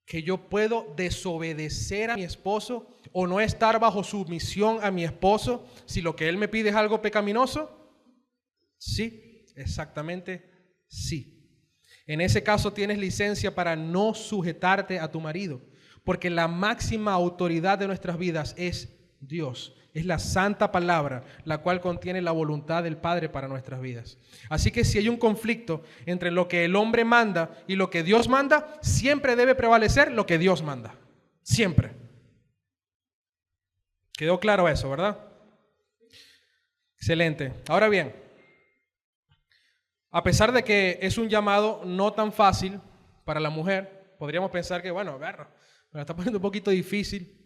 que yo puedo desobedecer a mi esposo o no estar bajo sumisión a mi esposo si lo que él me pide es algo pecaminoso. Sí, exactamente sí. En ese caso tienes licencia para no sujetarte a tu marido, porque la máxima autoridad de nuestras vidas es Dios. Es la santa palabra, la cual contiene la voluntad del Padre para nuestras vidas. Así que si hay un conflicto entre lo que el hombre manda y lo que Dios manda, siempre debe prevalecer lo que Dios manda. Siempre. ¿Quedó claro eso, verdad? Excelente. Ahora bien, a pesar de que es un llamado no tan fácil para la mujer, podríamos pensar que, bueno, me la está poniendo un poquito difícil.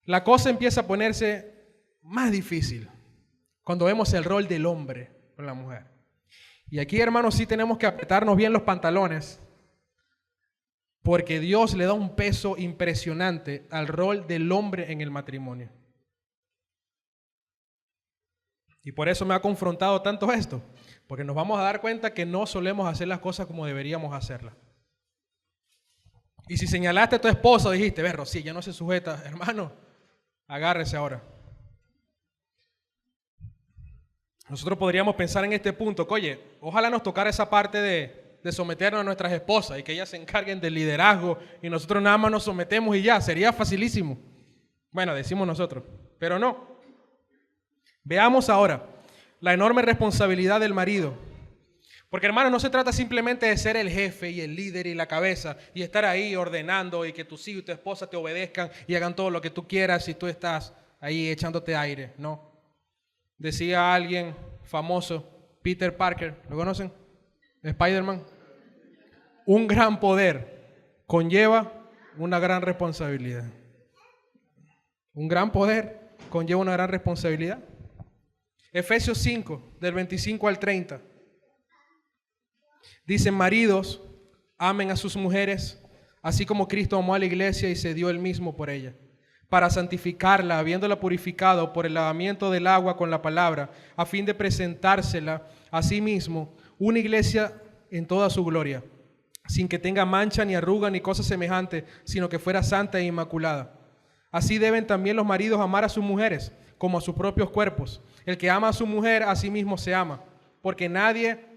La cosa empieza a ponerse más difícil cuando vemos el rol del hombre con la mujer. Y aquí, hermanos, sí tenemos que apretarnos bien los pantalones, porque Dios le da un peso impresionante al rol del hombre en el matrimonio. Y por eso me ha confrontado tanto esto, porque nos vamos a dar cuenta que no solemos hacer las cosas como deberíamos hacerlas. Y si señalaste a tu esposo, dijiste, ve, Rosy, ya no se sujeta, hermano, agárrese ahora. Nosotros podríamos pensar en este punto, que, oye, ojalá nos tocara esa parte de someternos a nuestras esposas y que ellas se encarguen del liderazgo y nosotros nada más nos sometemos y ya, sería facilísimo. Bueno, decimos nosotros, pero no. Veamos ahora la enorme responsabilidad del marido. Porque, hermanos, no se trata simplemente de ser el jefe y el líder y la cabeza y estar ahí ordenando y que tus hijos y tu esposa te obedezcan y hagan todo lo que tú quieras y tú estás ahí echándote aire. No. Decía alguien famoso, Peter Parker, ¿lo conocen? Spider-Man. Un gran poder conlleva una gran responsabilidad. Un gran poder conlleva una gran responsabilidad. Efesios 5, del 25 al 30. Dice, maridos, amen a sus mujeres, así como Cristo amó a la iglesia y se dio él mismo por ella, para santificarla, habiéndola purificado por el lavamiento del agua con la palabra, a fin de presentársela a sí mismo, una iglesia en toda su gloria, sin que tenga mancha ni arruga ni cosa semejante, sino que fuera santa e inmaculada. Así deben también los maridos amar a sus mujeres, como a sus propios cuerpos. El que ama a su mujer, a sí mismo se ama, porque nadie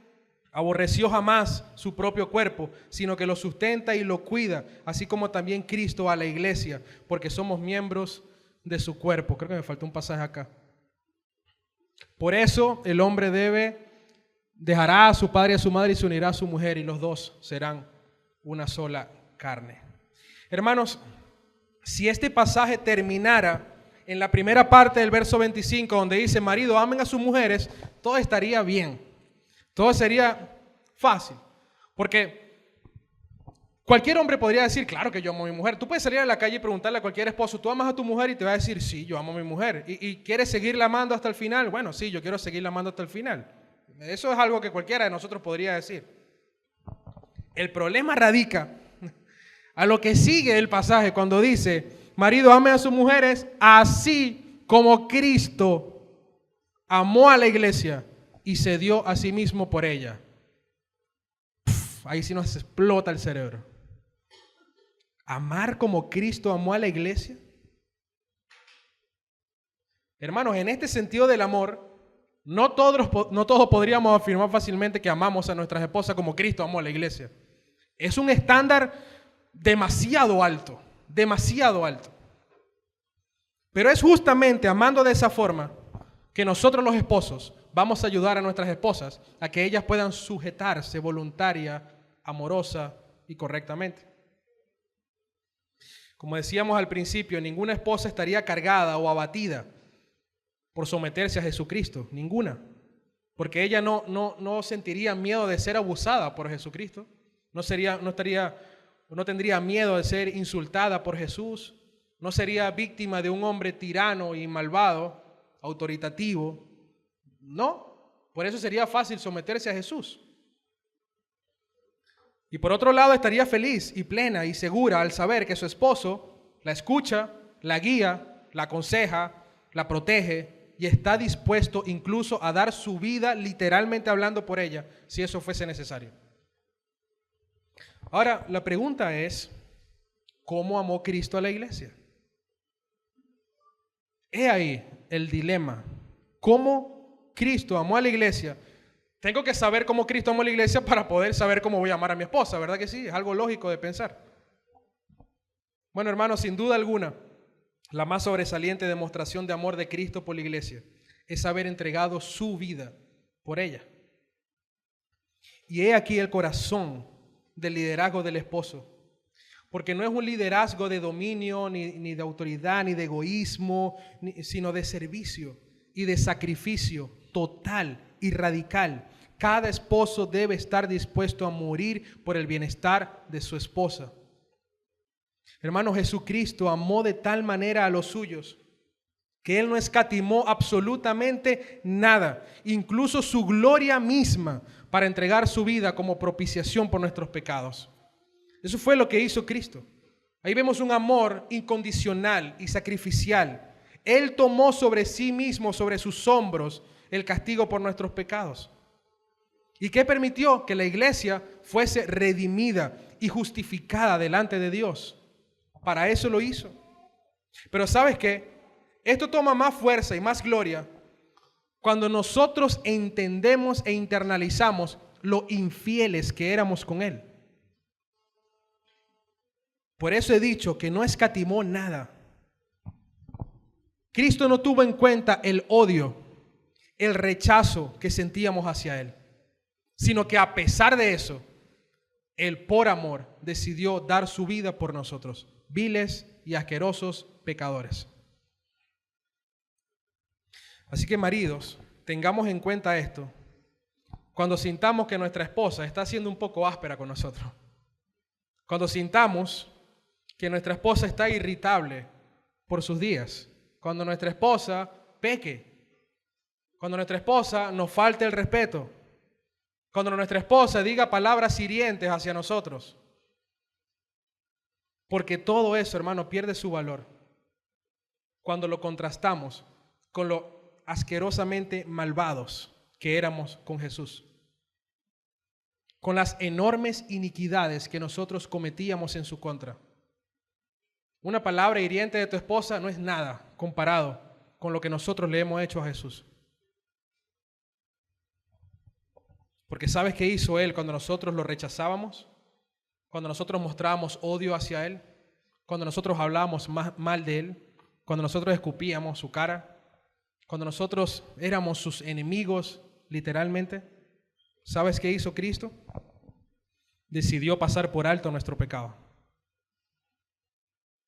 aborreció jamás su propio cuerpo, sino que lo sustenta y lo cuida, así como también Cristo a la iglesia, porque somos miembros de su cuerpo. Creo que me faltó un pasaje acá. Por eso el hombre dejará a su padre y a su madre y se unirá a su mujer, y los dos serán una sola carne. Hermanos, si este pasaje terminara en la primera parte del verso 25, donde dice, marido, amen a sus mujeres, todo estaría bien. Todo sería fácil. Porque Cualquier hombre podría decir, claro que yo amo a mi mujer. Tú puedes salir a la calle y preguntarle a cualquier esposo, ¿tú amas a tu mujer? Y te va a decir, sí, yo amo a mi mujer. ¿Y quieres seguirla amando hasta el final? Bueno, sí, yo quiero seguirla amando hasta el final. Eso es algo que cualquiera de nosotros podría decir. El problema radica a lo que sigue el pasaje cuando dice, marido, ame a sus mujeres así como Cristo amó a la iglesia y se dio a sí mismo por ella. Ahí sí nos explota el cerebro. ¿Amar como Cristo amó a la iglesia? Hermanos, en este sentido del amor, no todos podríamos afirmar fácilmente que amamos a nuestras esposas como Cristo amó a la iglesia. Es un estándar demasiado alto, demasiado alto. Pero es justamente amando de esa forma que nosotros los esposos vamos a ayudar a nuestras esposas a que ellas puedan sujetarse voluntaria, amorosa y correctamente. Como decíamos al principio, ninguna esposa estaría cargada o abatida por someterse a Jesucristo, ninguna, porque ella no sentiría miedo de ser abusada por Jesucristo, no tendría miedo de ser insultada por Jesús, no sería víctima de un hombre tirano y malvado, autoritativo, no, por eso sería fácil someterse a Jesús. Y por otro lado estaría feliz y plena y segura al saber que su esposo la escucha, la guía, la aconseja, la protege y está dispuesto incluso a dar su vida, literalmente hablando, por ella, si eso fuese necesario. Ahora, la pregunta es, ¿cómo amó Cristo a la iglesia? He ahí el dilema. ¿Cómo Cristo amó a la iglesia? Tengo que saber cómo Cristo amó a la iglesia para poder saber cómo voy a amar a mi esposa, ¿verdad que sí? Es algo lógico de pensar. Bueno, hermanos, sin duda alguna, la más sobresaliente demostración de amor de Cristo por la iglesia es haber entregado su vida por ella. Y he aquí el corazón del liderazgo del esposo. Porque no es un liderazgo de dominio, ni de autoridad, ni de egoísmo, sino de servicio y de sacrificio total y radical. Cada esposo debe estar dispuesto a morir por el bienestar de su esposa. Hermano, Jesucristo amó de tal manera a los suyos que Él no escatimó absolutamente nada, incluso su gloria misma, para entregar su vida como propiciación por nuestros pecados. Eso fue lo que hizo Cristo. Ahí vemos un amor incondicional y sacrificial. Él tomó sobre sí mismo, sobre sus hombros, el castigo por nuestros pecados. ¿Y qué permitió? Que la iglesia fuese redimida y justificada delante de Dios. Para eso lo hizo. Pero ¿sabes qué? Esto toma más fuerza y más gloria cuando nosotros entendemos e internalizamos lo infieles que éramos con Él. Por eso he dicho que no escatimó nada. Cristo no tuvo en cuenta el odio, el rechazo que sentíamos hacia Él, sino que a pesar de eso, Él por amor decidió dar su vida por nosotros, viles y asquerosos pecadores. Así que, maridos, tengamos en cuenta esto cuando sintamos que nuestra esposa está siendo un poco áspera con nosotros. Cuando sintamos que nuestra esposa está irritable por sus días. Cuando nuestra esposa peque. Cuando nuestra esposa nos falte el respeto. Cuando nuestra esposa diga palabras hirientes hacia nosotros. Porque todo eso, hermano, pierde su valor cuando lo contrastamos con lo asquerosamente malvados que éramos con Jesús. Con las enormes iniquidades que nosotros cometíamos en su contra. Una palabra hiriente de tu esposa no es nada comparado con lo que nosotros le hemos hecho a Jesús. Porque ¿sabes qué hizo Él cuando nosotros lo rechazábamos? Cuando nosotros mostrábamos odio hacia Él, cuando nosotros hablábamos mal de Él, cuando nosotros escupíamos su cara, cuando nosotros éramos sus enemigos, literalmente. ¿Sabes qué hizo Cristo? Decidió pasar por alto nuestro pecado.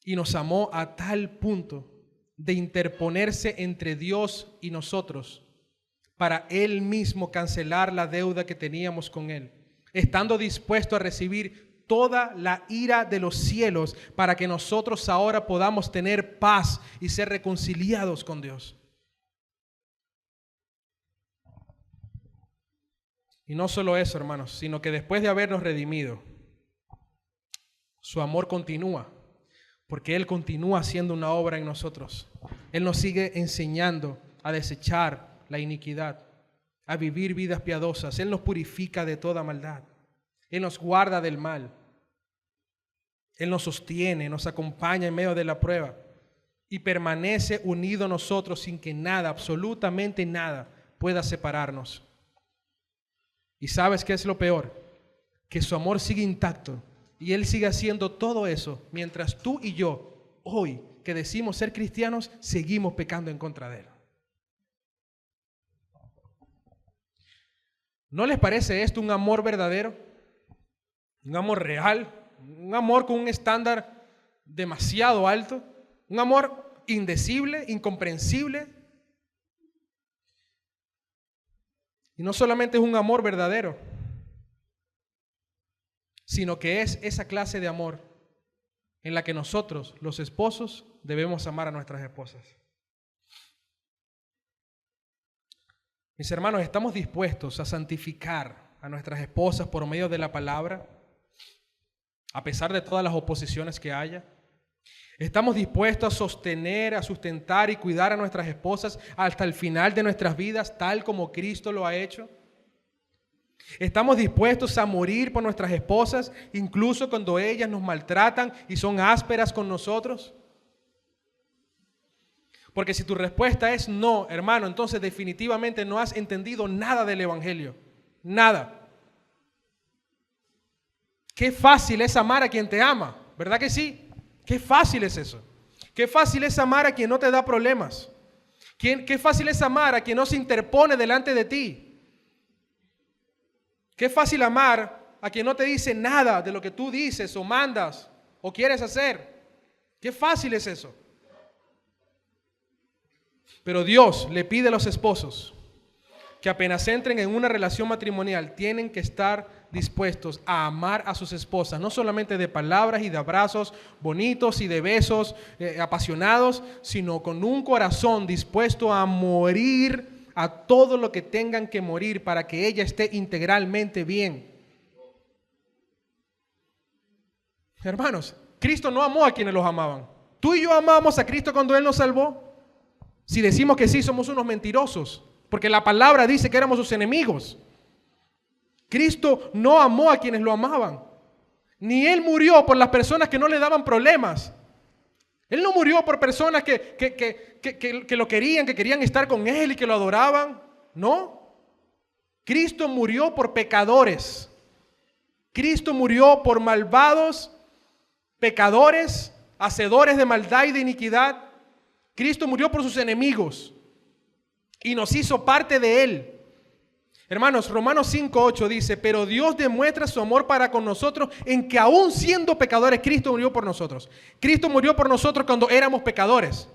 Y nos amó a tal punto de interponerse entre Dios y nosotros para Él mismo cancelar la deuda que teníamos con Él, estando dispuesto a recibir toda la ira de los cielos para que nosotros ahora podamos tener paz y ser reconciliados con Dios. Y no solo eso, hermanos, sino que después de habernos redimido, su amor continúa, porque Él continúa haciendo una obra en nosotros. Él nos sigue enseñando a desechar la iniquidad, a vivir vidas piadosas. Él nos purifica de toda maldad. Él nos guarda del mal. Él nos sostiene, nos acompaña en medio de la prueba y permanece unido a nosotros sin que nada, absolutamente nada, pueda separarnos. ¿Y sabes qué es lo peor? Que su amor sigue intacto y Él sigue haciendo todo eso mientras tú y yo, hoy que decimos ser cristianos, seguimos pecando en contra de Él. ¿No les parece esto un amor verdadero? Un amor real, un amor con un estándar demasiado alto, un amor indecible, incomprensible. Y no solamente es un amor verdadero, sino que es esa clase de amor en la que nosotros, los esposos, debemos amar a nuestras esposas. Mis hermanos, ¿estamos dispuestos a santificar a nuestras esposas por medio de la palabra, a pesar de todas las oposiciones que haya? ¿Estamos dispuestos a sostener, a sustentar y cuidar a nuestras esposas hasta el final de nuestras vidas, tal como Cristo lo ha hecho? ¿Estamos dispuestos a morir por nuestras esposas, incluso cuando ellas nos maltratan y son ásperas con nosotros? Porque si tu respuesta es no, hermano, entonces definitivamente no has entendido nada del Evangelio. Nada. Qué fácil es amar a quien te ama, ¿verdad que sí? Qué fácil es eso. Qué fácil es amar a quien no te da problemas. Qué fácil es amar a quien no se interpone delante de ti. Qué fácil amar a quien no te dice nada de lo que tú dices o mandas o quieres hacer. Qué fácil es eso. Pero Dios le pide a los esposos que apenas entren en una relación matrimonial, tienen que estar dispuestos a amar a sus esposas, no solamente de palabras y de abrazos bonitos y de besos apasionados, sino con un corazón dispuesto a morir a todo lo que tengan que morir para que ella esté integralmente bien. Hermanos, Cristo no amó a quienes los amaban. Tú y yo amamos a Cristo cuando Él nos salvó. Si decimos que sí, somos unos mentirosos, porque la palabra dice que éramos sus enemigos. Cristo no amó a quienes lo amaban, ni Él murió por las personas que no le daban problemas. Él no murió por personas que lo querían, que querían estar con Él y que lo adoraban. No. Cristo murió por pecadores. Cristo murió por malvados, pecadores, hacedores de maldad y de iniquidad. Cristo murió por sus enemigos y nos hizo parte de Él. Hermanos, Romanos 5:8 dice, pero Dios demuestra su amor para con nosotros en que aún siendo pecadores, Cristo murió por nosotros. Cristo murió por nosotros cuando éramos pecadores.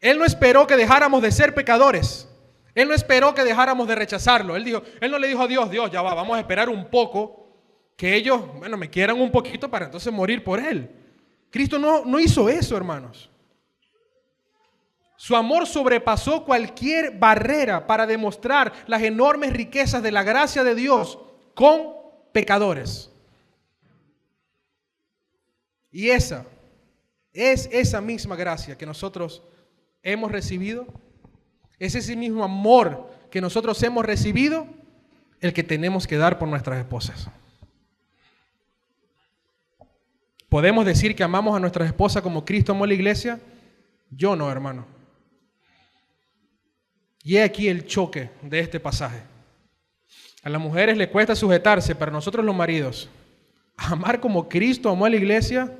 Él no esperó que dejáramos de ser pecadores. Él no esperó que dejáramos de rechazarlo. Él no le dijo a Dios, ya va, vamos a esperar un poco que ellos, me quieran un poquito para entonces morir por Él. Cristo no hizo eso, hermanos. Su amor sobrepasó cualquier barrera para demostrar las enormes riquezas de la gracia de Dios con pecadores. Y esa es esa misma gracia que nosotros hemos recibido. Es ese mismo amor que nosotros hemos recibido el que tenemos que dar por nuestras esposas. ¿Podemos decir que amamos a nuestras esposas como Cristo amó a la iglesia? Yo no, hermano. Y he aquí el choque de este pasaje. A las mujeres les cuesta sujetarse, pero a nosotros los maridos, amar como Cristo amó a la iglesia,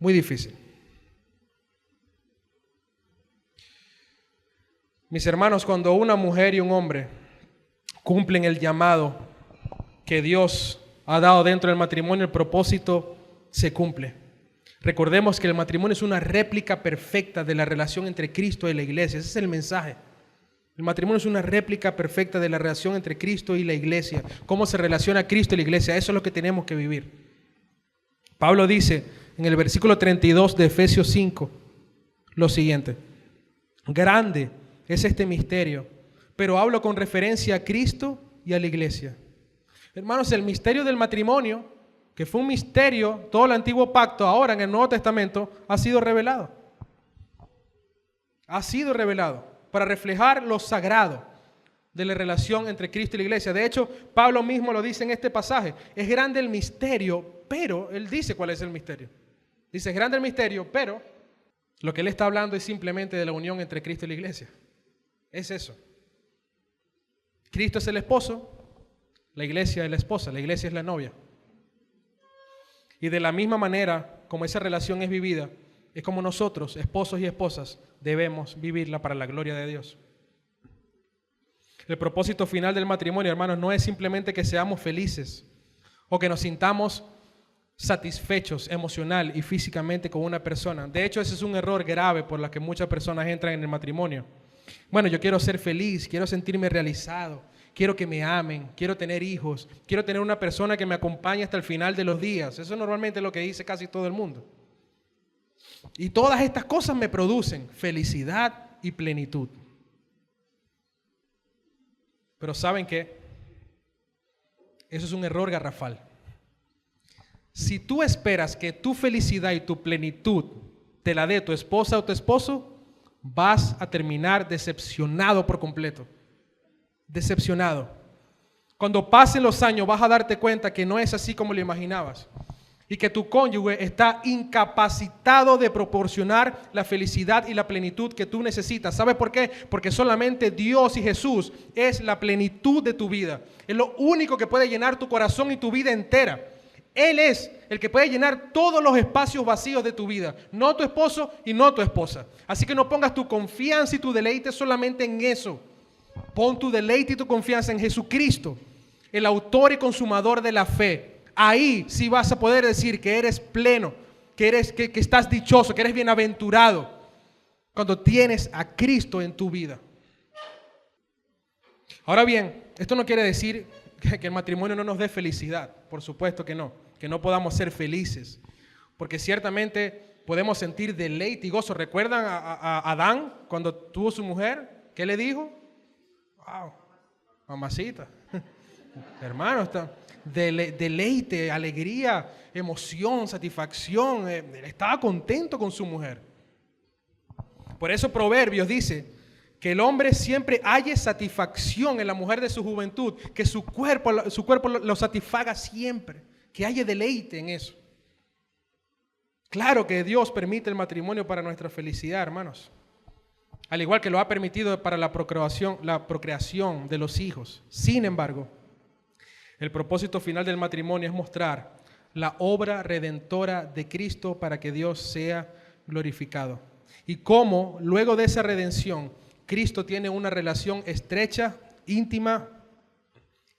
muy difícil. Mis hermanos, cuando una mujer y un hombre cumplen el llamado que Dios ha dado dentro del matrimonio, el propósito se cumple. Recordemos que el matrimonio es una réplica perfecta de la relación entre Cristo y la iglesia. Ese es el mensaje. El matrimonio es una réplica perfecta de la relación entre Cristo y la iglesia. Cómo se relaciona Cristo y la iglesia. Eso es lo que tenemos que vivir. Pablo dice en el versículo 32 de Efesios 5 lo siguiente. Grande es este misterio, pero hablo con referencia a Cristo y a la iglesia. Hermanos, el misterio del matrimonio, que fue un misterio, todo el antiguo pacto, ahora en el Nuevo Testamento, ha sido revelado. Ha sido revelado para reflejar lo sagrado de la relación entre Cristo y la iglesia. De hecho, Pablo mismo lo dice en este pasaje. Es grande el misterio, pero él dice cuál es el misterio. Dice, es grande el misterio, pero lo que él está hablando es simplemente de la unión entre Cristo y la iglesia. Es eso. Cristo es el esposo, la iglesia es la esposa, la iglesia es la novia. Y de la misma manera como esa relación es vivida, es como nosotros, esposos y esposas, debemos vivirla para la gloria de Dios. El propósito final del matrimonio, hermanos, no es simplemente que seamos felices o que nos sintamos satisfechos emocional y físicamente con una persona. De hecho, ese es un error grave por el que muchas personas entran en el matrimonio. Bueno, yo quiero ser feliz, quiero sentirme realizado, quiero que me amen, quiero tener hijos, quiero tener una persona que me acompañe hasta el final de los días. Eso normalmente es lo que dice casi todo el mundo. Y todas estas cosas me producen felicidad y plenitud. Pero ¿saben qué? Eso es un error garrafal. Si tú esperas que tu felicidad y tu plenitud te la dé tu esposa o tu esposo, vas a terminar decepcionado por completo. Decepcionado. Cuando pasen los años vas a darte cuenta que no es así como lo imaginabas y que tu cónyuge está incapacitado de proporcionar la felicidad y la plenitud que tú necesitas. ¿Sabes por qué? Porque solamente Dios y Jesús es la plenitud de tu vida. Es lo único que puede llenar tu corazón y tu vida entera. Él es el que puede llenar todos los espacios vacíos de tu vida, no tu esposo y no tu esposa. Así que no pongas tu confianza y tu deleite solamente en eso. Pon tu deleite y tu confianza en Jesucristo, el autor y consumador de la fe. Ahí sí vas a poder decir que eres pleno, que estás dichoso, que eres bienaventurado, cuando tienes a Cristo en tu vida. Ahora bien, esto no quiere decir que el matrimonio no nos dé felicidad. Por supuesto que no podamos ser felices, porque ciertamente podemos sentir deleite y gozo. ¿Recuerdan a Adán cuando tuvo su mujer? ¿Qué le dijo? Wow, mamacita. Hermano, está deleite, alegría, emoción, satisfacción. Él estaba contento con su mujer. Por eso Proverbios dice que el hombre siempre halle satisfacción en la mujer de su juventud, que su cuerpo lo satisfaga siempre, que haya deleite en eso. Claro que Dios permite el matrimonio para nuestra felicidad, hermanos. Al igual que lo ha permitido para la procreación de los hijos. Sin embargo, el propósito final del matrimonio es mostrar la obra redentora de Cristo para que Dios sea glorificado. Y cómo, luego de esa redención, Cristo tiene una relación estrecha, íntima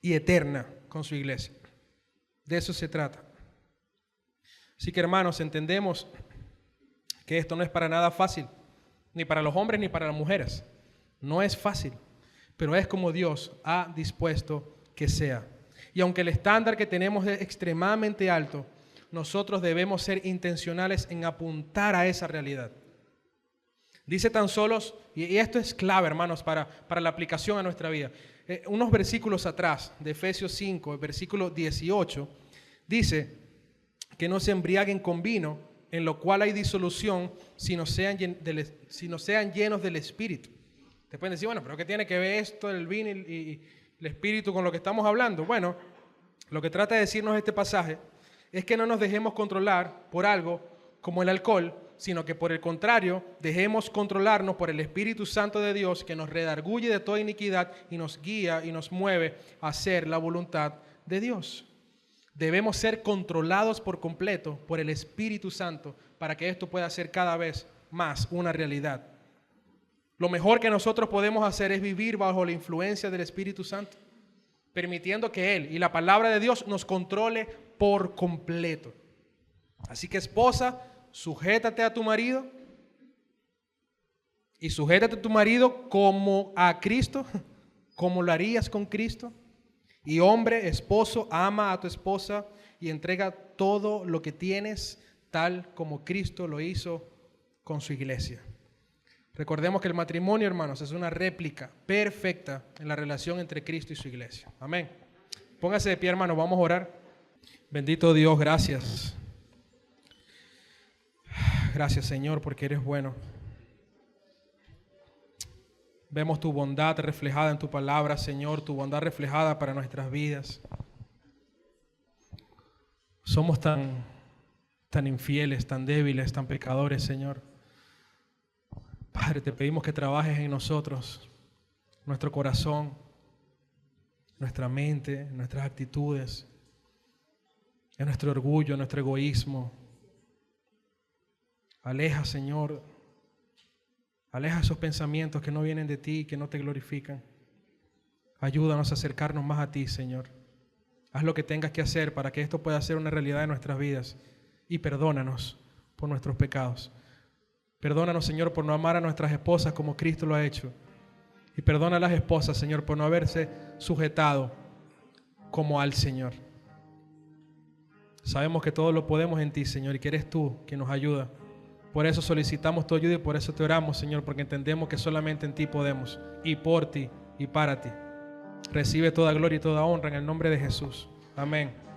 y eterna con su iglesia. De eso se trata. Así que, hermanos, entendemos que esto no es para nada fácil, ni para los hombres ni para las mujeres. No es fácil, pero es como Dios ha dispuesto que sea. Y aunque el estándar que tenemos es extremadamente alto, nosotros debemos ser intencionales en apuntar a esa realidad. Dice tan solo, y esto es clave, hermanos, para la aplicación a nuestra vida. Unos versículos atrás, de Efesios 5, el versículo 18, dice que no se embriaguen con vino, en lo cual hay disolución, sino sean llenos del Espíritu. Te pueden decir, bueno, pero ¿qué tiene que ver esto, el vino y el Espíritu con lo que estamos hablando? Bueno, lo que trata de decirnos este pasaje es que no nos dejemos controlar por algo como el alcohol, sino que por el contrario, dejemos controlarnos por el Espíritu Santo de Dios, que nos redarguye de toda iniquidad y nos guía y nos mueve a hacer la voluntad de Dios. Debemos ser controlados por completo por el Espíritu Santo para que esto pueda ser cada vez más una realidad. Lo mejor que nosotros podemos hacer es vivir bajo la influencia del Espíritu Santo, permitiendo que Él y la palabra de Dios nos controle por completo. Así que, esposa, sujétate a tu marido Y sujétate a tu marido como a Cristo, como lo harías con Cristo. Y hombre, esposo, ama a tu esposa y entrega todo lo que tienes, tal como Cristo lo hizo con su iglesia. Recordemos que el matrimonio, hermanos, es una réplica perfecta en la relación entre Cristo y su iglesia. Amén. Póngase de pie, hermano, vamos a orar. Bendito Dios, gracias. Gracias, Señor, porque eres bueno. Vemos tu bondad reflejada en tu palabra, Señor, tu bondad reflejada para nuestras vidas. Somos tan infieles, tan débiles, tan pecadores, Señor. Padre, te pedimos que trabajes en nosotros, nuestro corazón, nuestra mente, nuestras actitudes, en nuestro orgullo, en nuestro egoísmo. Aleja, Señor, aleja esos pensamientos que no vienen de ti, que no te glorifican. Ayúdanos a acercarnos más a ti, Señor. Haz lo que tengas que hacer para que esto pueda ser una realidad en nuestras vidas. Y perdónanos por nuestros pecados. Perdónanos, Señor, por no amar a nuestras esposas como Cristo lo ha hecho. Y perdona a las esposas, Señor, por no haberse sujetado como al Señor. Sabemos que todo lo podemos en ti, Señor, y que eres tú quien nos ayuda. Por eso solicitamos tu ayuda y por eso te oramos, Señor, porque entendemos que solamente en ti podemos, y por ti, y para ti. Recibe toda gloria y toda honra en el nombre de Jesús. Amén.